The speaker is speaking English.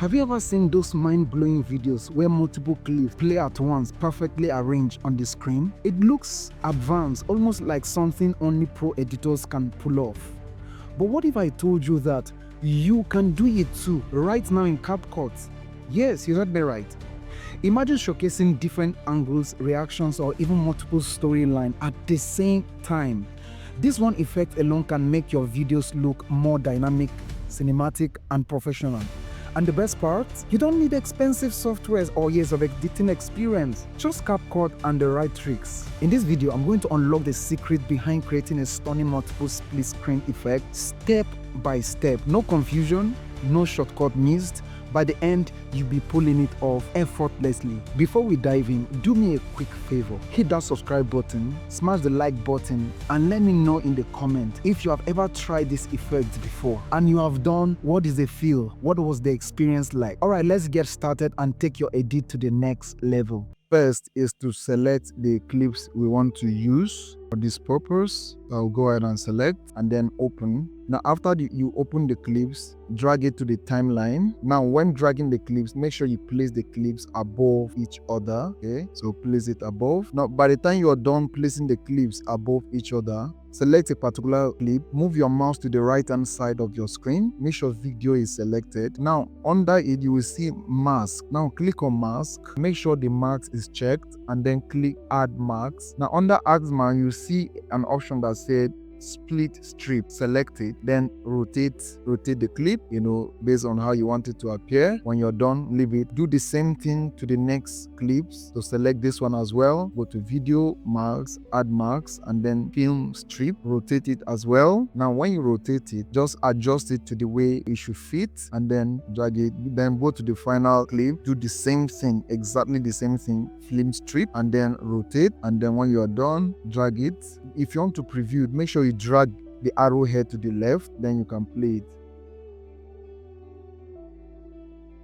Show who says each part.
Speaker 1: Have you ever seen those mind-blowing videos where multiple clips play at once, perfectly arranged on the screen? It looks advanced, almost like something only pro editors can pull off. But what if I told you that you can do it too, right now in Capcut? Yes, you heard me right. Imagine showcasing different angles, reactions, or even multiple storylines at the same time. This one effect alone can make your videos look more dynamic, cinematic, and professional. And the best part, you don't need expensive softwares or years of editing experience, just Capcut and the right tricks. In this video, I'm going to unlock the secret behind creating a stunning multiple split screen effect step by step. No confusion, no shortcut missed. By the end, you'll be pulling it off effortlessly. Before we dive in, do me a quick favor. Hit that subscribe button, smash the like button, and let me know in the comment if you have ever tried this effect before. And you have done, what is the feel? What was the experience like? Alright, let's get started and take your edit to the next level. First is to select the clips we want to use for this purpose. I'll go ahead and select and then open. Now after you open the clips, drag it to the timeline. Now when dragging the clips, make sure you place the clips above each other. Okay, so place it above. Now by the time you're done placing the clips above each other, select a particular clip, move your mouse to the right hand side of your screen, make sure video is selected. Now under it you will see mask. Now click on mask, make sure the mask is checked and then click add marks. Now under add mark you see an option that said split strip. Select it, then rotate the clip, based on how you want it to appear. When you're done, leave it. Do the same thing to the next clips. So select this one as well, go to video, marks, add marks, and then film strip, rotate it as well. Now when you rotate it, just adjust it to the way it should fit and then drag it. Then go to the final clip, do the same thing, exactly the same thing, film strip, and then rotate. And then when you're done, drag it. If you want to preview it, make sure you drag the arrowhead to the left, then you can play it.